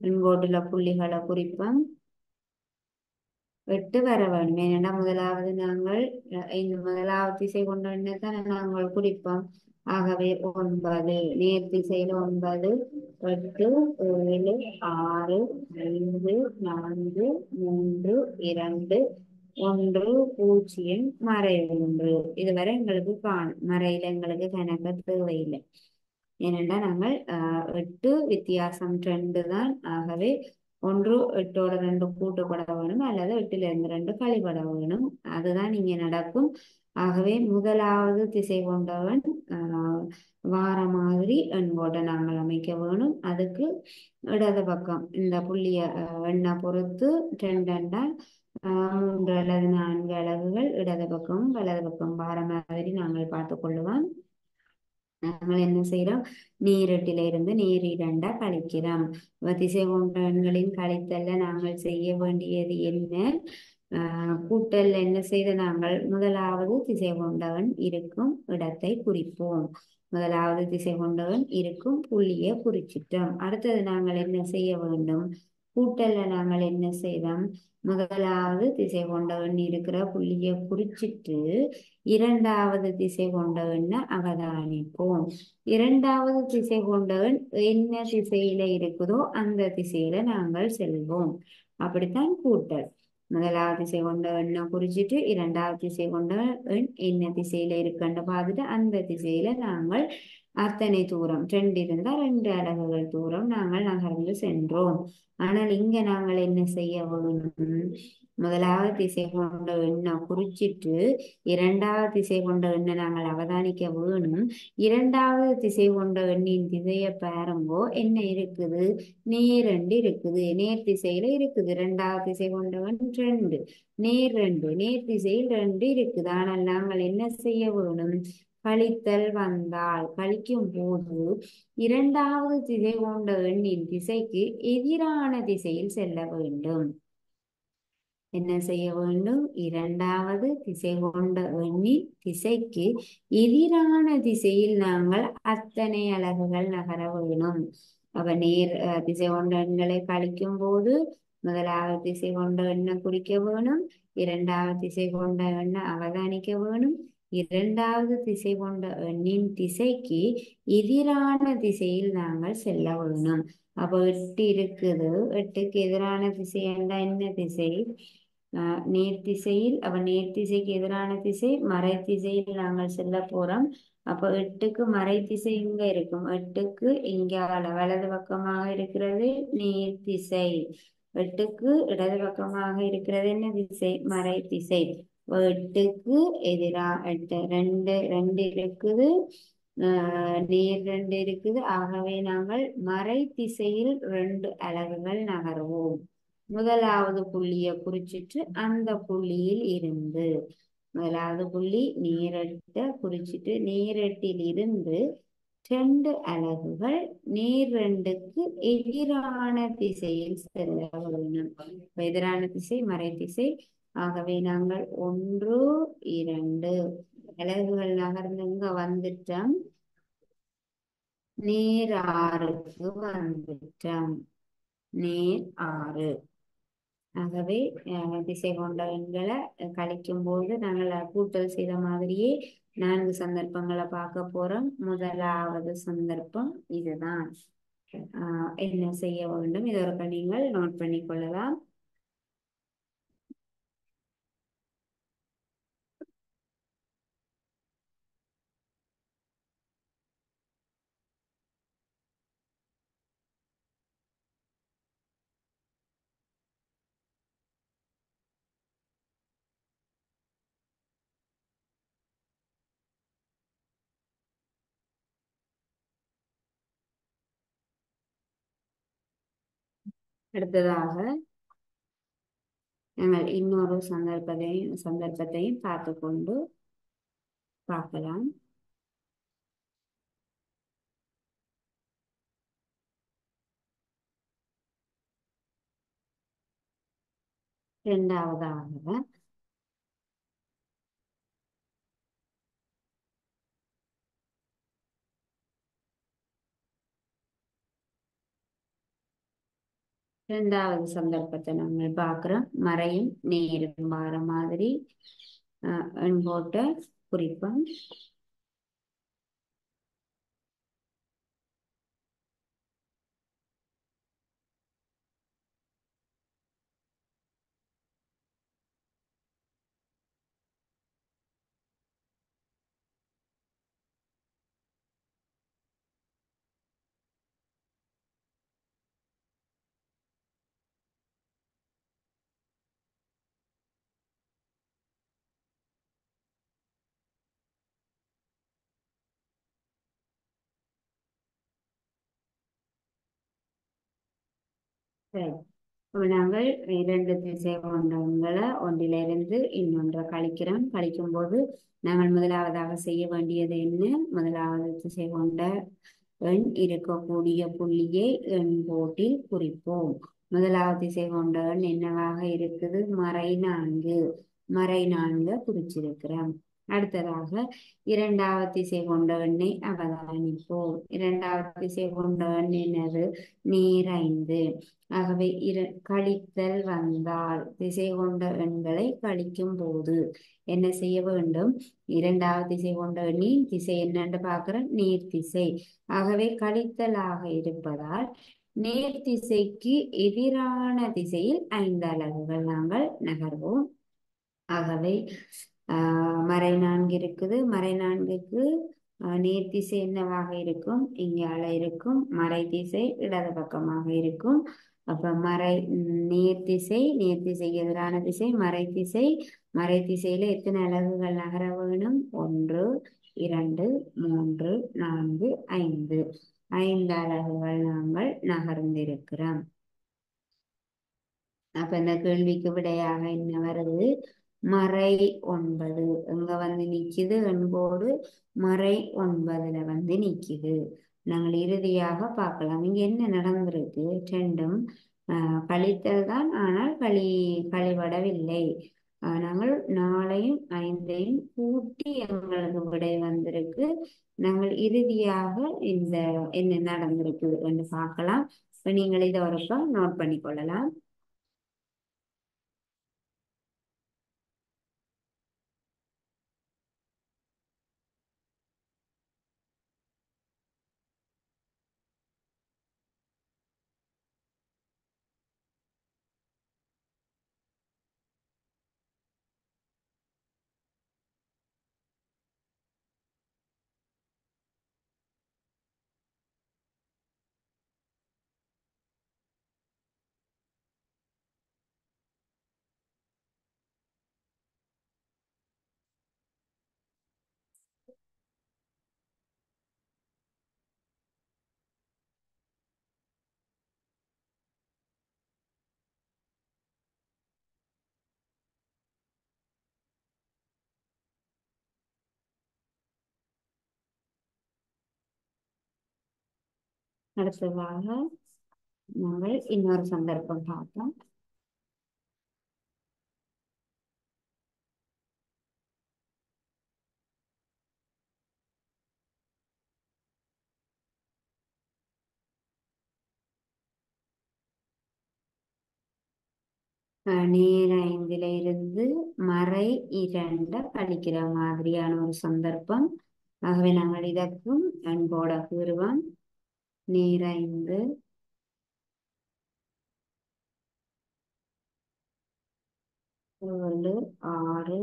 எண்கோட்டுல புள்ளிகளை குறிப்போம். 8 வர வேண்டும். ஏனென்னா முதலாவது நாங்கள் இந்த முதலாவது திசை கொண்ட எண்ணத்தை நாங்கள் குறிப்போம். ஆகவே 9 நேர் திசையில 9, 8, 7, 6, 5, 4, 3, 2 ஒன்று பூஜ்ஜியம் மறை ஒன்று. இதுவரை எங்களுக்கு மறையில எங்களுக்கு கணக்கு தேவையில்லை. ஏனென்றா நாங்கள் எட்டு வித்தியாசம் ரெண்டு தான். ஆகவே ஒன்று எட்டோட ரெண்டு கூட்டுப்பட வேணும் அல்லது எட்டுல இருந்து ரெண்டு கழிப்பட வேணும். அதுதான் இங்கே நடக்கும். ஆகவே முதலாவது திசை கொண்டவன் வார மாதிரி எண்கோட்டை நாங்கள் அமைக்க வேணும். அதுக்கு இடது பக்கம் இந்த புள்ளிய எண்ணை பொறுத்து ரெண்டா மூன்று அல்லது நான்கு அலகுகள் இடது பக்கம் வலது பக்கம் வார மாதிரி நாங்கள் பார்த்து கொள்ளுவோம். நாங்கள் என்ன செய்யறோம்? நீரெட்டில இருந்து நீர் இரண்டா கழிக்கிறோம். திசை கொண்ட எண்களின் கழித்தல்ல நாங்கள் செய்ய வேண்டியது என்ன? கூட்டல் என்ன செய்த நாங்கள் முதலாவது திசை கொண்டவன் இருக்கும் இடத்தை குறிப்போம். முதலாவது திசை கொண்டவன் இருக்கும் புள்ளியை குறிச்சிட்டோம். அடுத்தது நாங்கள் என்ன செய்ய வேண்டும்? கூட்டல்ல நாங்கள் என்ன செய்தோம்? முதலாவது திசை கொண்டவன் இருக்கிற புள்ளியை குறிச்சிட்டு இரண்டாவது திசை கொண்டவன் அவதானிப்போம். இரண்டாவது திசை கொண்டவன் என்ன திசையில இருக்குதோ அந்த திசையில நாங்கள் செல்வோம். அப்படித்தான் கூட்டல். முதலாவது திசை கொண்டவன் குறிச்சிட்டு இரண்டாவது திசை கொண்டவன் என்ன திசையில இருக்குன்னு பார்த்துட்டு அந்த திசையில நாங்கள் அத்தனை தூரம் ரெண்டு இருந்தா ரெண்டு அலகுகள் தூரம் நாங்கள் நகர்ந்து சென்றோம். ஆனால் இங்க நாங்கள் என்ன செய்ய வேணும்? முதலாவது திசை கொண்ட எண்ணை குறிச்சிட்டு இரண்டாவது திசை கொண்ட எண்ணை நாங்கள் அவதானிக்க வேணும். இரண்டாவது திசை கொண்ட எண்ணின் திசையை பாருங்கோ, என்ன இருக்குது? நேர் ரெண்டு இருக்குது. நேர் திசையில இருக்குது. இரண்டாவது திசை கொண்டவன் ரெண்டு, நேர் ரெண்டு, நேர் திசையில் ரெண்டு இருக்குது. ஆனால் நாங்கள் என்ன செய்ய வேணும்? கழித்தல் வந்தால் கழிக்கும் போது இரண்டாவது திசை கொண்ட எண்ணின் திசைக்கு எதிரான திசையில் செல்ல வேண்டும். என்ன செய்ய வேண்டும்? இரண்டாவது திசை கொண்ட எண்ணின் திசைக்கு எதிரான திசையில் நாங்கள் அத்தனை அலகுகள் நகர வேணும். அப்ப நேர் திசை கொண்ட எண்களை கழிக்கும் போது முதலாவது திசை கொண்ட எண்ணை குறிக்க வேணும். இரண்டாவது திசை கொண்ட எண்ணை அவதானிக்க வேணும். இரண்டாவது திசை கொண்ட எண்ணின் திசைக்கு எதிரான திசையில் நாங்கள் செல்ல வேணும். அப்போ எட்டு இருக்குது. எட்டுக்கு எதிரான திசை என்றால் என்ன திசை? நேர் திசையில். அவ நேர் திசைக்கு எதிரான திசை மறை திசையில் நாங்கள் செல்ல போறோம். அப்போ எட்டுக்கு மறை திசை இங்க இருக்கும். எட்டுக்கு இங்க வலது பக்கமாக இருக்கிறது நேர் திசை. எட்டுக்கு இடது பக்கமாக இருக்கிறது என்ன திசை? மறை திசை. எட்டுக்கு எதிரா எட்டு ரெண்டு ரெண்டு இருக்குது. நேர் ரெண்டு இருக்குது. ஆகவே நாங்கள் மறை திசையில் ரெண்டு அலகுகள் நகர்வோம். முதலாவது புள்ளியை குறிச்சிட்டு அந்த புள்ளியில் இருந்து முதலாவது புள்ளி நேரட்ட குறிச்சிட்டு நேரட்டில் இருந்து ரெண்டு அலகுகள் நேர் ரெண்டுக்கு எதிரான திசையில் செல்ல வேண்டும். எதிரான திசை மறை திசை. ஆகவே நாங்கள் ஒன்று இரண்டு அலகுகள் நகர்ந்து இங்க வந்துட்டோம். நேர் ஆறுக்கு வந்துட்டோம். நேர் ஆறு. ஆகவே திசை கொண்ட எண்களை கழிக்கும் போது நாங்கள் கூட்டல் செய்த மாதிரியே 4 சந்தர்ப்பங்களை பார்க்க போறோம். முதலாவது சந்தர்ப்பம் இதுதான். என்ன செய்ய வேண்டும்? இதற்கு நீங்கள் நோட் பண்ணி கொள்ளலாம். அடுத்ததாக நாங்கள் இன்னொரு சந்தர்ப்பத்தையும் பார்த்து கொண்டு பார்க்கலாம். இரண்டாவதாக இரண்டாவது சந்தர்ப்பத்தை நாங்கள் பார்க்கிறோம். மறையும் நேரும் வார மாதிரி எண் போட்ட குறிப்போம். சரி. இப்ப நாங்கள் இரண்டு திசை கொண்டவங்களை ஒன்றிலிருந்து இன்னொன்றை கழிக்கிறோம். கழிக்கும் போது நாங்கள் முதலாவதாக செய்ய வேண்டியது என்ன? முதலாவது திசை கொண்ட எண் இருக்கக்கூடிய புள்ளியை எண் கோட்டில் குறிப்போம். முதலாவது திசை கொண்ட எண் என்னவாக இருக்குது? மறை 4. மறை 4 குறிச்சிருக்கிறோம். அடுத்ததாக இரண்டாவது திசை கொண்ட எண்ணை அவதானிப்போம். இரண்டாவது திசை கொண்ட எண் என்னது? நேர் 5. ஆகவே கழித்தல் வந்தால் திசை கொண்ட எண்களை கழிக்கும் போது என்ன செய்ய வேண்டும்? இரண்டாவது திசை கொண்ட எண்ணின் திசை என்னன்னு பார்க்கிறோம், நேர் திசை. ஆகவே கழித்தலாக இருப்பதால் நேர் திசைக்கு எதிரான திசையில் 5 அலகுகள் நாங்கள் நகர்வோம். ஆகவே மறை 4 இருக்குது. மறை 4க்கு நேர் திசை என்னவாக இருக்கும்? இங்கால இருக்கும். மறை திசை இடது பக்கமாக இருக்கும். அப்ப நேர் திசைக்கு எதிரான திசை மறை திசை. மறை திசையில எத்தனை அலகுகள் நகர வேணும்? 1 2 3 4 5. 5 அலகுகள் நாங்கள் நகர்ந்திருக்கிறோம். அப்ப இந்த கேள்விக்கு விடையாக என்ன வருது? மறை 9 எங்க வந்து நிக்குது? எண்கோடு மறை 9ல வந்து நிக்குது. நாங்கள் இறுதியாக பார்க்கலாம். இங்க என்ன நடந்திருக்கு? ரெண்டும் கழித்தல் தான், ஆனால் கழிவடவில்லை. நாங்கள் 4ஐயும் 5ஐயும் கூட்டி எங்களுக்கு விடை வந்திருக்கு. நாங்கள் இறுதியாக இந்த என்ன நடந்திருக்கு என்று பார்க்கலாம். இப்ப நீங்கள் இதை ஒரு நோட் பண்ணி கொள்ளலாம். அடுத்ததாக நாங்கள் இன்னொரு சந்தர்ப்பம் பார்ப்போம். நேர் 5ல இருந்து மறை 2 கழிக்கிற மாதிரியான ஒரு சந்தர்ப்பம். ஆகவே நாங்கள் இதற்கும் அன்போட கூறுவோம். நேர் 5 7 6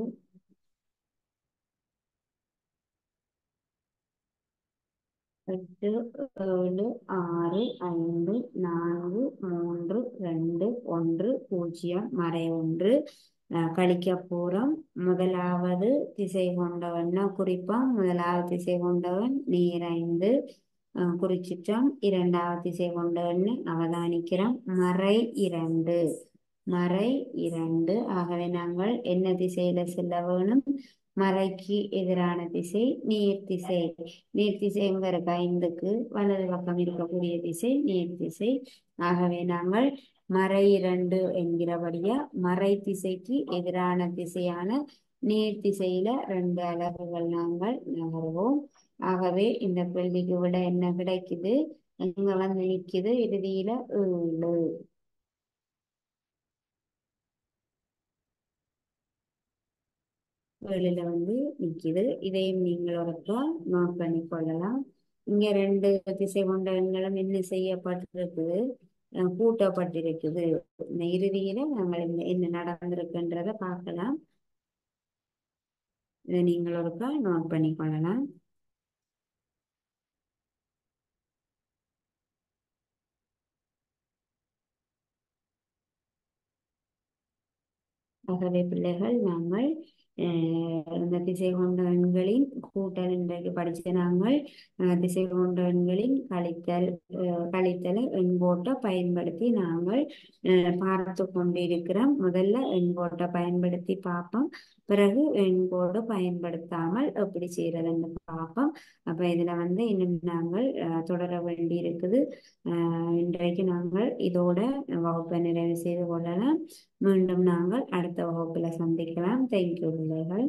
8 7 6 5 4 3 2 1 0 மறை 1 கழிக்க போறோம். முதலாவது திசை கொண்டவன் குறிப்பான். முதலாவது திசை கொண்டவன் நேர் 5 குறிச்சிட்டோம். இரண்டாவது திசை கொண்டவன் அவதானிக்கிறோம். மறை 2. மறை 2. ஆகவே நாங்கள் என்ன திசையில செல்ல வேணும்? மறைக்கு எதிரான திசை நேர் திசை. நேர் திசை எங்க இருக்கு? 5க்கு வலது பக்கம் இருக்கக்கூடிய திசை நேர் திசை. ஆகவே நாங்கள் மறை 2 என்கிறபடியா மறை திசைக்கு எதிரான திசையான நேர் திசையில 2 அலகுகள் நாங்கள் நகர்வோம். ஆகவே இந்த கேள்விக்கு விட என்ன கிடைக்குது? எங்க வந்து நிக்குது? இறுதியில 7. 7ல வந்து நிக்குது. இதையும் நீங்கள் ஒருக்கா நோட் பண்ணி கொள்ளலாம். இங்க 2 திசை கொண்ட எண்களும் என்ன செய்யப்பட்டிருக்குது? கூட்டப்பட்டிருக்குது. இந்த இறுதியில நாங்கள் என்ன நடந்திருக்குன்றத பார்க்கலாம். இதை நீங்கள் ஒருக்கா நோட் பண்ணி கொள்ளலாம். ஆகவே பிள்ளைகள் நாங்கள் இந்த திசை கொண்ட எண்களின் கூட்டல் இன்றைக்கு படிச்ச நாங்கள் திசை கொண்ட எண்களின் கழித்தலை எண்கோட்டை பயன்படுத்தி நாங்கள் பார்த்து கொண்டிருக்கிறோம். முதல்ல எண்கோட்டை பயன்படுத்தி பார்ப்போம், பிறகு எண்கோடு பயன்படுத்தாமல் எப்படி செய்யறதுன்னு பார்ப்போம். அப்ப இதுல இன்னும் நாங்கள் தொடர வேண்டி இருக்குது. இன்றைக்கு நாங்கள் இதோட வகுப்பை நிறைவு செய்து கொள்ளலாம். மீண்டும் நாங்கள் அடுத்த வகுப்புல சந்திக்கலாம். தேங்க்யூ பிள்ளைகள்.